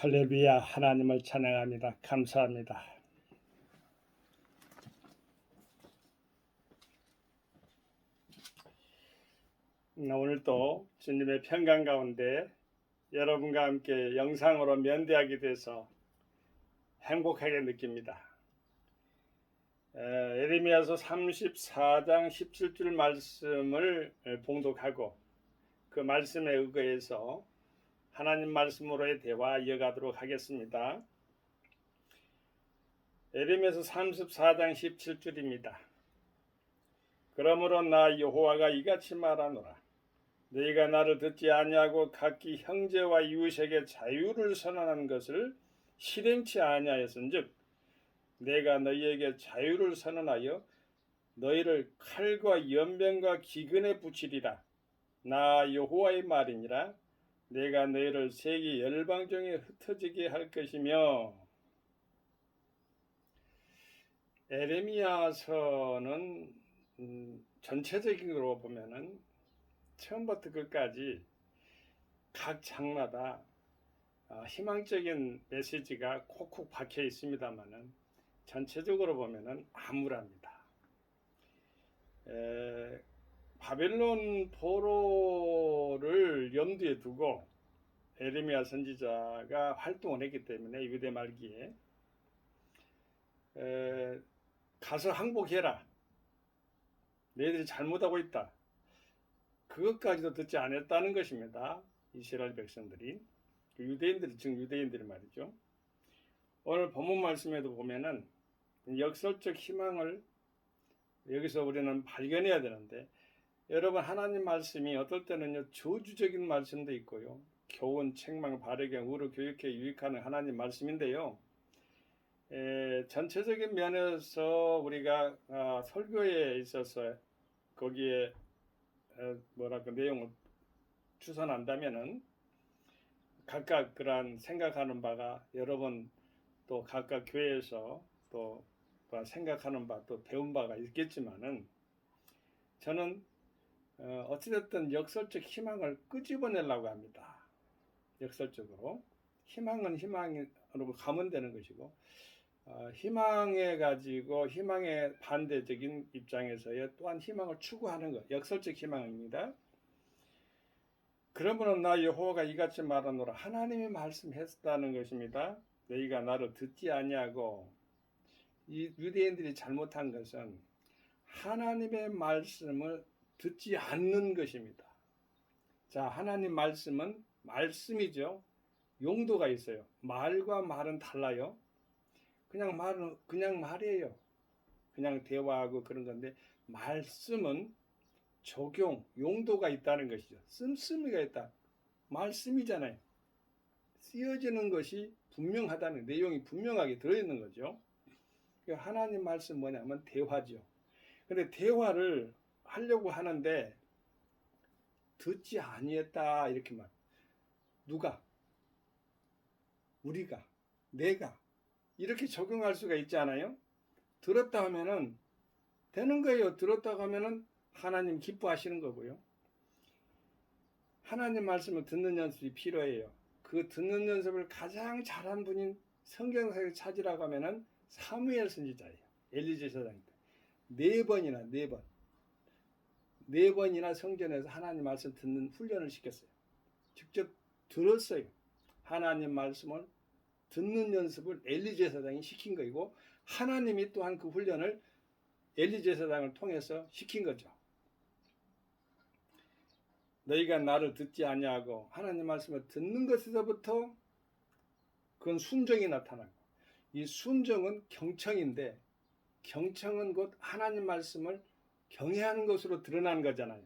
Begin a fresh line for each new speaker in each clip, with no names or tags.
할렐루야. 하나님을 찬양합니다. 감사합니다. 오늘도 주님의 평강 가운데 여러분과 함께 영상으로 면대하게 돼서 행복하게 느낍니다. 예레미야서 34장 17절 말씀을 봉독하고 그 말씀에 의거해서 하나님 말씀으로의 대화 이어가도록 하겠습니다. 예레미야서 34장 17절입니다. 그러므로 나 여호와가 이같이 말하노라. 너희가 나를 듣지 아니하고 각기 형제와 이웃에게 자유를 선언한 것을 실행치 아니하였은즉 내가 너희에게 자유를 선언하여 너희를 칼과 연병과 기근에 붙이리라. 나 여호와의 말이니라. 내가 너희를 세계 열방 중에 흩어지게 할 것이며. 에레미야서는 전체적으로 보면은 처음부터 끝까지 각 장마다 희망적인 메시지가 콕콕 박혀 있습니다만은 전체적으로 보면은 암울합니다. 바벨론 포로를 염두에 두고 에레미야 선지자가 활동을 했기 때문에 유대 말기에 가서 항복해라. 너희들이 잘못하고 있다. 그것까지도 듣지 않았다는 것입니다. 이스라엘 백성들이, 유대인들이, 즉 유대인들이 말이죠. 오늘 본문 말씀에도 보면은 역설적 희망을 여기서 우리는 발견해야 되는데, 여러분, 하나님 말씀이 어떨 때는요 저주적인 말씀도 있고요, 교훈, 책망, 바르게, 우로, 교육에 유익하는 하나님 말씀인데요. 전체적인 면에서 우리가 설교에 있어서 거기에 내용을 추선한다면은 각각 그러한 생각하는 바가 여러분 또 각각 교회에서 또 생각하는 바 또 배운 바가 있겠지만은 저는 어찌됐든 역설적 희망을 끄집어내려고 합니다. 역설적으로 희망은 희망으로 가면 되는 것이고, 희망에 가지고 희망의 반대적인 입장에서의 또한 희망을 추구하는 것, 역설적 희망입니다. 그러므로 나 여호와가 이같이 말하노라. 하나님이 말씀했다는 것입니다. 너희가 나를 듣지 아니하고, 이 유대인들이 잘못한 것은 하나님의 말씀을 듣지 않는 것입니다. 자, 하나님 말씀은 말씀이죠. 용도가 있어요. 말과 말은 달라요. 그냥 말은 그냥 말이에요. 그냥 대화하고 그런 건데, 말씀은 적용, 용도가 있다는 것이죠. 씀씀이가 있다. 말씀이잖아요. 쓰여지는 것이 분명하다는, 내용이 분명하게 들어있는 거죠. 하나님 말씀 뭐냐면 대화죠. 근데 대화를 하려고 하는데 듣지 아니했다 이렇게 말. 누가? 우리가? 내가? 이렇게 적용할 수가 있잖아요. 들었다 하면은 되는 거예요. 들었다고 하면은 하나님 기뻐하시는 거고요. 하나님 말씀을 듣는 연습이 필요해요. 그 듣는 연습을 가장 잘한 분인 성경에서 찾으라고 하면은 사무엘 선지자예요. 엘리제 사장입니다. 네 번이나 성전에서 하나님 말씀 듣는 훈련을 시켰어요. 직접 들었어요. 하나님 말씀을 듣는 연습을 엘리제 사장이 시킨 거이고, 하나님이 또한 그 훈련을 엘리제 사장을 통해서 시킨 거죠. 너희가 나를 듣지 아니하고, 하나님 말씀을 듣는 것에서부터 그건 순종이 나타나고, 이 순종은 경청인데, 경청은 곧 하나님 말씀을 경외하는 것으로 드러나는 거잖아요.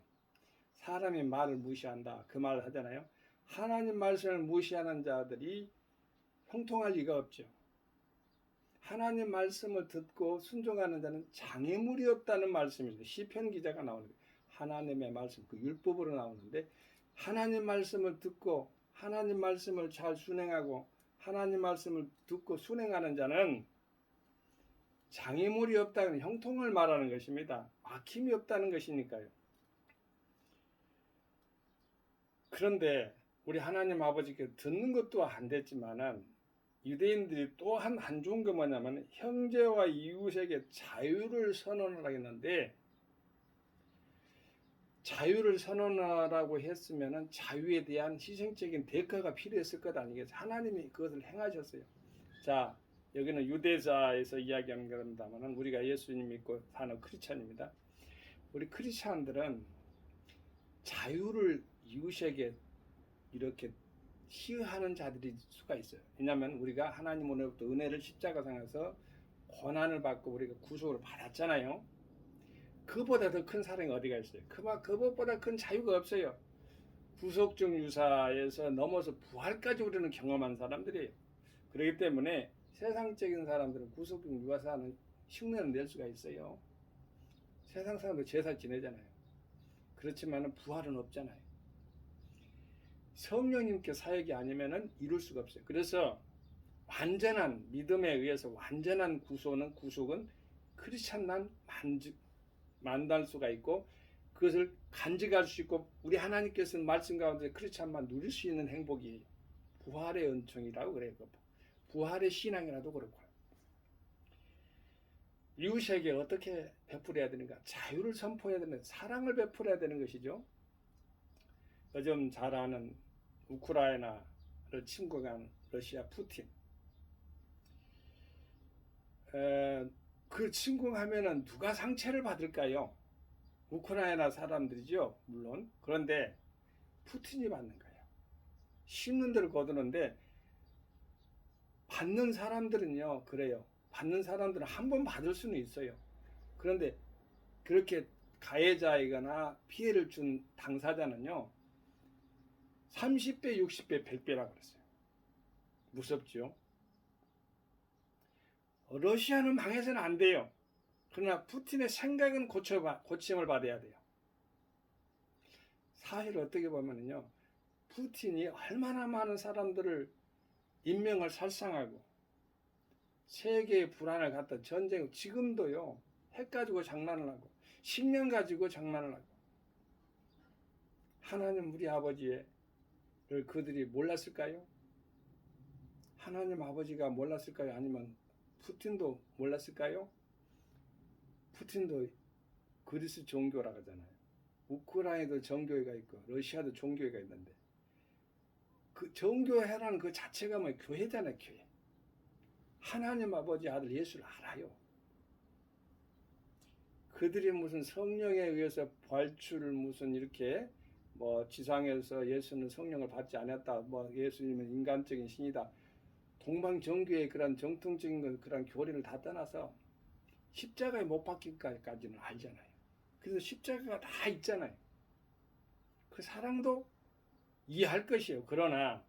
사람이 말을 무시한다, 그 말을 하잖아요. 하나님 말씀을 무시하는 자들이 형통할 리가 없죠. 하나님 말씀을 듣고 순종하는 자는 장애물이 없다는 말씀이죠. 시편 기자가 나오는 거예요. 하나님의 말씀, 그 율법으로 나오는데, 하나님 말씀을 듣고 하나님 말씀을 잘 순행하고 하나님 말씀을 듣고 순행하는 자는 장애물이 없다는, 형통을 말하는 것입니다. 막힘이 없다는 것이니까요. 그런데 우리 하나님 아버지께 듣는 것도 안 됐지만은 유대인들이 또 한 좋은 게 뭐냐면 형제와 이웃에게 자유를 선언을 하겠는데, 자유를 선언하라고 했으면은 자유에 대한 희생적인 대가가 필요했을 것 아니겠어요? 하나님이 그것을 행하셨어요. 자, 여기는 유대자에서 이야기하는 겁니다만은 우리가 예수님 믿고 사는 크리스찬입니다. 우리 크리스찬들은 자유를 이웃에게 이렇게 시하는 자들이 수가 있어요. 왜냐하면 우리가 하나님으로부터 은혜를 십자가상에서 고난을 받고 우리가 구속을 받았잖아요. 그보다 더 큰 사랑이 어디가 있어요? 그것보다 큰 자유가 없어요. 구속적 유사에서 넘어서 부활까지 우리는 경험한 사람들이에요. 그렇기 때문에 세상적인 사람들은 구속적 유사는 흉내를 낼 수가 있어요. 세상 사람들 제사 지내잖아요. 그렇지만 부활은 없잖아요. 성령님께 사역이 아니면은 이룰 수가 없어요. 그래서 완전한 믿음에 의해서 완전한 구속은 크리스찬만 만날 수가 있고, 그것을 간직할 수 있고, 우리 하나님께서는 말씀 가운데 크리스찬만 누릴 수 있는 행복이에요. 부활의 은총이라고 그래요. 부활의 신앙이라도 그렇고요. 이웃에게 어떻게 베풀어야 되는가? 자유를 선포해야 되는, 사랑을 베풀어야 되는 것이죠. 요즘 잘 아는 우크라이나를 침공한 러시아 푸틴. 그 침공하면은 누가 상처를 받을까요? 우크라이나 사람들이죠, 물론. 그런데 푸틴이 받는 거예요. 심는 대로 거두는데, 받는 사람들은요, 그래요. 받는 사람들은 한 번 받을 수는 있어요. 그런데 그렇게 가해자이거나 피해를 준 당사자는요, 30배, 60배, 100배라고 그랬어요. 무섭죠? 러시아는 망해서는 안 돼요. 그러나 푸틴의 생각은 고침을 받아야 돼요. 사실 어떻게 보면요, 푸틴이 얼마나 많은 사람들을 인명을 살상하고 세계의 불안을 갖다 전쟁, 지금도요, 핵 가지고 장난을 하고 식량 가지고 장난을 하고, 하나님 우리 아버지를 그들이 몰랐을까요? 하나님 아버지가 몰랐을까요? 아니면 푸틴도 몰랐을까요? 푸틴도 그리스 종교라고 하잖아요. 우크라이나도 종교회가 있고 러시아도 종교회가 있는데, 그 종교회라는 그 자체가 뭐 교회잖아요. 교회. 하나님 아버지 아들 예수를 알아요. 그들이 무슨 성령에 의해서 부활주를 무슨 이렇게 뭐 지상에서 예수는 성령을 받지 않았다, 뭐 예수님은 인간적인 신이다, 동방정교의 그런 정통적인 그런 교리를 다 떠나서 십자가에 못 박히기까지는 알잖아요. 그래서 십자가가 다 있잖아요. 그 사랑도 이해할 것이에요. 그러나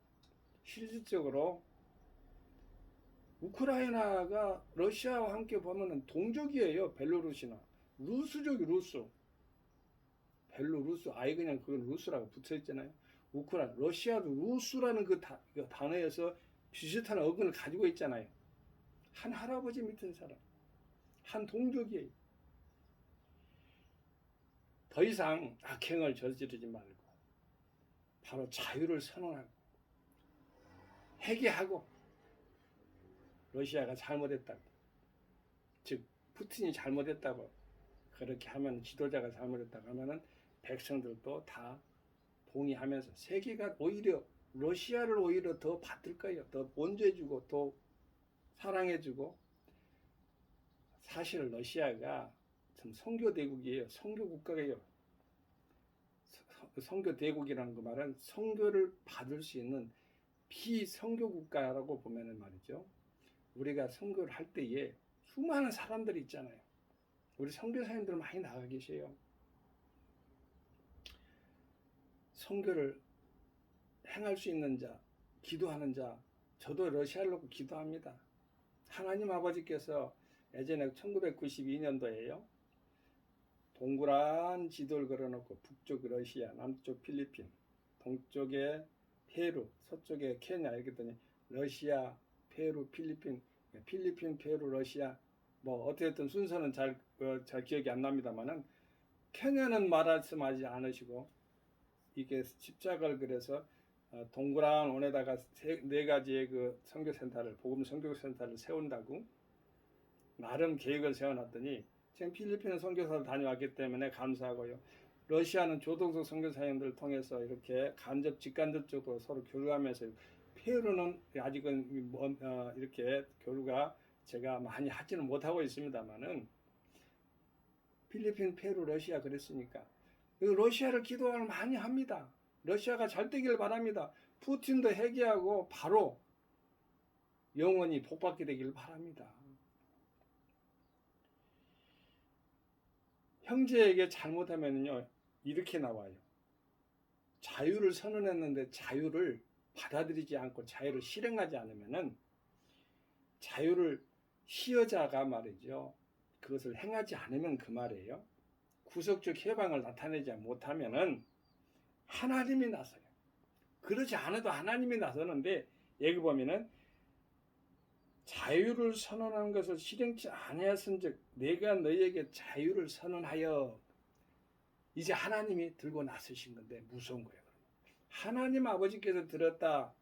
실질적으로 우크라이나가 러시아와 함께 보면은 동족이에요. 벨로루시나 루스족이 루스. 벨로루스 아예 그냥 그건 루스라고 붙어있잖아요. 우크라이나 러시아도 루스라는 그 단어에서 비슷한 어근을 가지고 있잖아요. 한 할아버지 밑에 사람, 한 동족이에요. 더 이상 악행을 저지르지 말고 바로 자유를 선언하고 회개하고, 러시아가 잘못했다고, 즉 푸틴이 잘못했다고 그렇게 하면, 지도자가 잘못했다고 하면은 백성들도 다 동의하면서 세계가 오히려 러시아를 오히려 더 받을 거예요. 더 온죄해주고 더 사랑해주고. 사실 러시아가 참 선교대국이에요. 선교국가예요. 선교대국이라는 그 말은 선교를 받을 수 있는 비선교국가라고 보면은 말이죠. 우리가 선교를 할 때에 수많은 사람들이 있잖아요. 우리 선교사님들 많이 나가 계세요. 선교를 행할 수 있는 자, 기도하는 자, 저도 러시아를 놓고 기도합니다. 하나님 아버지께서 예전에 1992년도에요. 동그란 지도를 걸어놓고 북쪽 러시아, 남쪽 필리핀, 동쪽에 페루, 서쪽에 케냐 이렇게 했더니 러시아, 페루, 필리핀, 페루, 러시아, 뭐 어쨌든 순서는 잘 기억이 안 납니다만은 케냐는 말씀하지 않으시고 이게 십자가를 그래서 동그란 원에다가 네 가지의 그 선교센터를 복음 선교센터를 세운다고 나름 계획을 세워놨더니 지금 필리핀 선교사를 다녀왔기 때문에 감사하고요. 러시아는 조동석 선교사님들을 통해서 이렇게 직간접적으로 서로 교류하면서 페루는 아직은 이렇게 교류가 제가 많이 하지는 못하고 있습니다만은 필리핀, 페루, 러시아 그랬으니까 러시아를 기도를 많이 합니다. 러시아가 잘 되길 바랍니다. 푸틴도 회개하고 바로 영원히 복받게 되길 바랍니다. 형제에게 잘못하면요 이렇게 나와요. 자유를 선언했는데 자유를 받아들이지 않고 자유를 실행하지 않으면은 자유를 시여자가 말이죠. 그것을 행하지 않으면 그 말이에요. 구속적 해방을 나타내지 못하면은 하나님이 나서요. 그렇지 않아도 하나님이 나서는데 여기 보면은 자유를 선언한 것을 실행치 아니하선즉 내가 너희에게 자유를 선언하여 이제 하나님이 들고 나서신 건데 무서운 거예요. 하나님 아버지께서 들었다.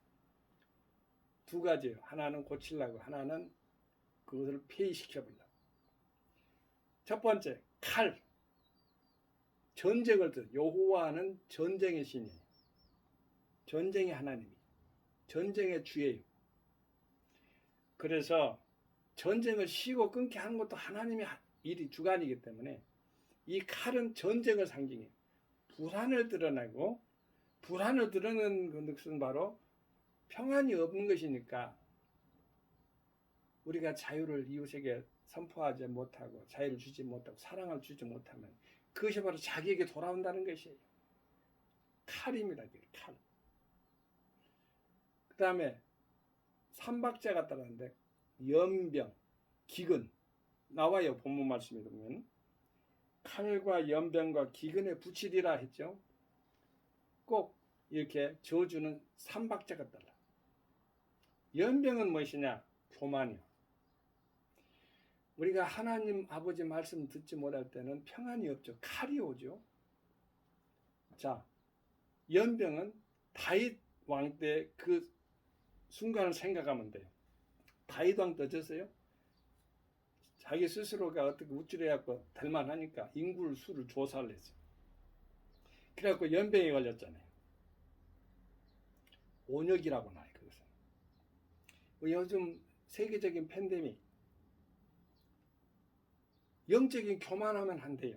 두 가지예요. 하나는 고치려고 하나는 그것을 폐위시켜보려고. 첫 번째 칼. 전쟁을 들 여호와는 전쟁의 신이에요. 전쟁의 하나님이 전쟁의 주예요. 그래서 전쟁을 쉬고 끊게 하는 것도 하나님의 일이 주관이기 때문에 이 칼은 전쟁을 상징해요. 불안을 드러내고 불안을 드러내는 것은 바로 평안이 없는 것이니까 우리가 자유를 이웃에게 선포하지 못하고 자유를 주지 못하고 사랑을 주지 못하면 그것이 바로 자기에게 돌아온다는 것이에요. 칼입니다. 칼. 그 다음에 삼박자가 따르는데 연병, 기근 나와요. 본문 말씀에 보면 칼과 연병과 기근에 붙이리라 했죠. 꼭 이렇게 저주는 삼박자가 따라. 연병은 무엇이냐? 교만이요. 우리가 하나님 아버지 말씀 듣지 못할 때는 평안이 없죠. 칼이 오죠. 자, 연병은 다윗 왕 때 그 순간을 생각하면 돼요. 다윗 왕 떠졌어요. 자기 스스로가 어떻게 우쭐해갖고 될만하니까 인구를 수를 조사를 했어요. 그래갖고 연병에 걸렸잖아요. 온역이라고 나요. 그것은. 요즘 세계적인 팬데믹 영적인 교만하면 안 돼요.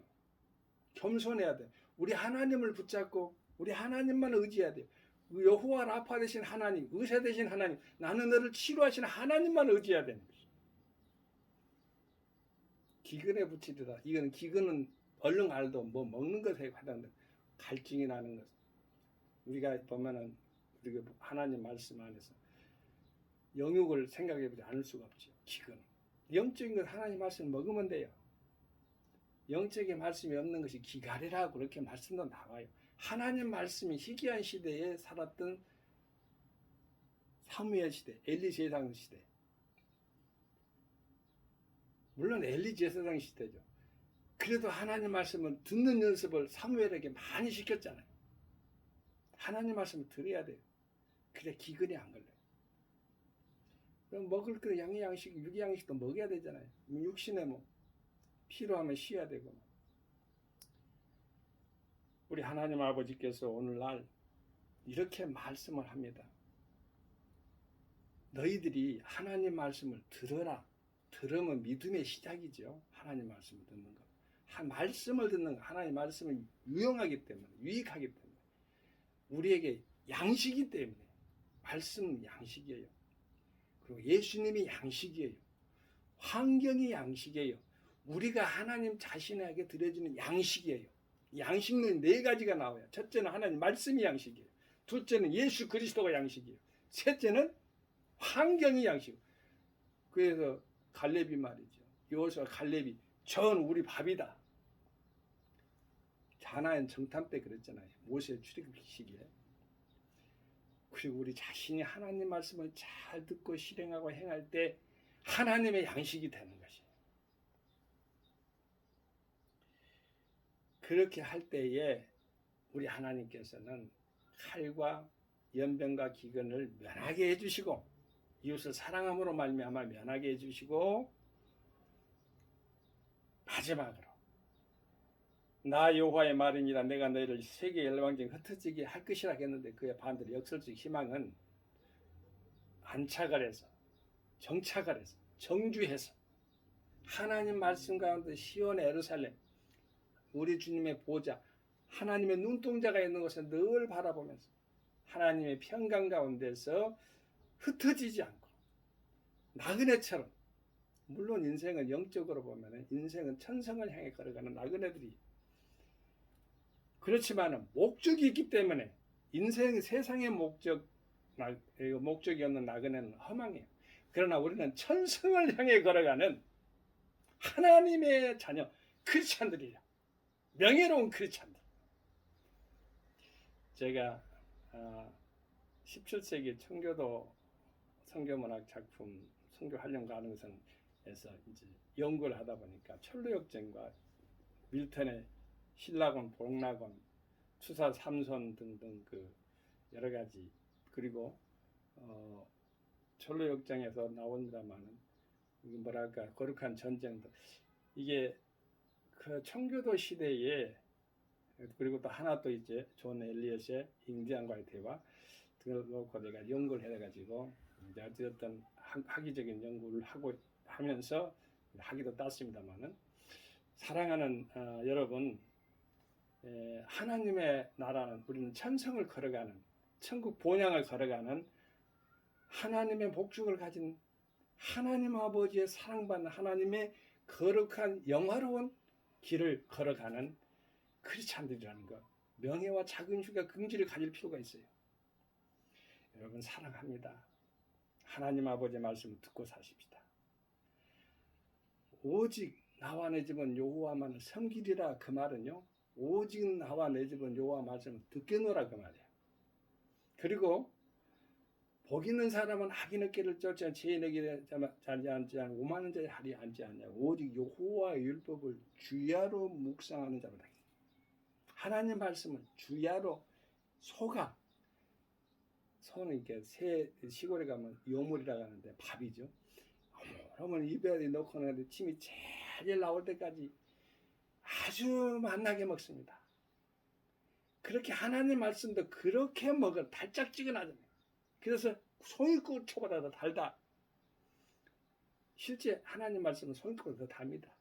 겸손해야 돼요. 우리 하나님을 붙잡고 우리 하나님만 의지해야 돼요. 여호와 라파 되신 하나님, 의사 되신 하나님, 나는 너를 치료하시는 하나님만 의지해야 되는 것이죠. 기근에 붙이리라. 이거는 기근은 얼른 알도 뭐 먹는 것에 해당돼. 갈증이 나는 것. 우리가 보면은 우리가 하나님 말씀 안에서 영육을 생각해보지 않을 수가 없죠. 기근. 영적인 것 하나님 말씀 먹으면 돼요. 영적인 말씀이 없는 것이 기갈이라고 그렇게 말씀도 나와요. 하나님 말씀이 희귀한 시대에 살았던 사무엘 시대, 엘리 제사장 시대. 물론 엘리 제사장 시대죠. 그래도 하나님 말씀은 듣는 연습을 사무엘에게 많이 시켰잖아요. 하나님 말씀을 들어야 돼요. 그래 기근이 안 걸려요. 그럼 먹을 그 양식, 유기양식도 먹어야 되잖아요. 육신에 뭐 필요하면 쉬어야 되고. 우리 하나님 아버지께서 오늘날 이렇게 말씀을 합니다. 너희들이 하나님 말씀을 들어라. 들으면 믿음의 시작이죠. 하나님 말씀을 듣는 것. 말씀을 듣는 것. 하나님 말씀은 유용하기 때문에, 유익하기 때문에. 우리에게 양식이기 때문에. 말씀은 양식이에요. 그리고 예수님이 양식이에요. 환경이 양식이에요. 우리가 하나님 자신에게 드려지는 양식이에요. 양식은 네 가지가 나와요. 첫째는 하나님 말씀이 양식이에요. 둘째는 예수 그리스도가 양식이에요. 셋째는 환경이 양식이에요. 그래서 갈렙이 말이죠. 여호수아 갈렙이 전 우리 밥이다. 가나안 정탐 때 그랬잖아요. 모세 출애굽 시기에. 그리고 우리 자신이 하나님 말씀을 잘 듣고 실행하고 행할 때 하나님의 양식이 되는 것이에요. 그렇게 할 때에 우리 하나님께서는 칼과 연병과 기근을 면하게 해주시고 이웃을 사랑함으로 말미암아 면하게 해주시고 마지막으로 나 여호와의 말이니라 내가 너희를 세계 열방중에 흩어지게 할 것이라 했는데 그의 반대로 역설적 희망은 안착을 해서 정착을 해서 정주해서 하나님 말씀 가운데 시온의 예루살렘 우리 주님의 보좌 하나님의 눈동자가 있는 곳에 늘 바라보면서 하나님의 평강 가운데서 흩어지지 않고 나그네처럼 물론 인생은 영적으로 보면 인생은 천성을 향해 걸어가는 나그네들이 그렇지만 목적이 있기 때문에 인생 세상의 목적이 없는 나그네는 허망해요. 그러나 우리는 천성을 향해 걸어가는 하나님의 자녀 크리스찬들이야. 명예로운 크리스찬들. 제가 17세기 청교도 선교문학 작품 선교 활용 가능성에서 이제 연구를 하다 보니까 철로역정과 밀턴의 신라곤, 복락곤, 추사 삼손 등등 그 여러 가지 그리고 철로역정에서 나온다마는 뭐랄까 거룩한 전쟁들 이게 그 청교도 시대에 그리고 또 하나 또 이제 존 엘리엇의 인디안과의 대화 등을 놓고 내가 연구를 해가지고 이제 어쨌든 학위적인 연구를 하면서 학위도 땄습니다만은 사랑하는 여러분 하나님의 나라는 우리는 천성을 걸어가는 천국 본향을 걸어가는 하나님의 목적을 가진 하나님 아버지의 사랑받는 하나님의 거룩한 영화로운 길을 걸어가는 크리스찬들이라는 것 명예와 자긍심과 긍지를 가질 필요가 있어요. 여러분 사랑합니다. 하나님 아버지의 말씀을 듣고 사십시다. 오직 나와 내 집은 여호와만을 섬기리라 그 말은요. 오직 나와 내 집은 여호와 말씀을 듣겠노라 그 말이에요. 그리고 복 있는 사람은 악인의 길을 쫓지 죄인의 길에 자지 않지 않고 오만한 자의 하리 앉지 않냐. 오직 여호와의 율법을 주야로 묵상하는 자로다. 하나님 말씀을 주야로 소는 이렇게 시골에 가면 요물이라고 하는데 밥이죠. 그러면 입에 넣고 나는데 침이 제일 나올 때까지 아주 맛나게 먹습니다. 그렇게 하나님 말씀도 그렇게 먹어 달짝지근하잖아요. 그래서 송이꽃 초보다 더 달다. 실제 하나님 말씀은 송이꽃보다 더 답니다.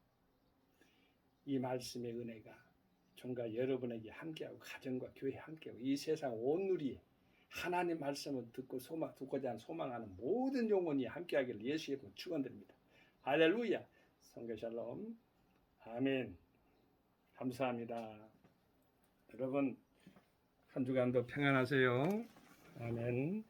이 말씀의 은혜가 종과 여러분에게 함께하고 가정과 교회에 함께하고 이 세상 온누리에 하나님 말씀을 듣고자 하는 소망하는 모든 영혼이 함께하기를 예수의 이름으로 축원드립니다. 할렐루야. 성교 샬롬. 아멘. 감사합니다. 여러분 한 주간도 평안하세요. 아멘.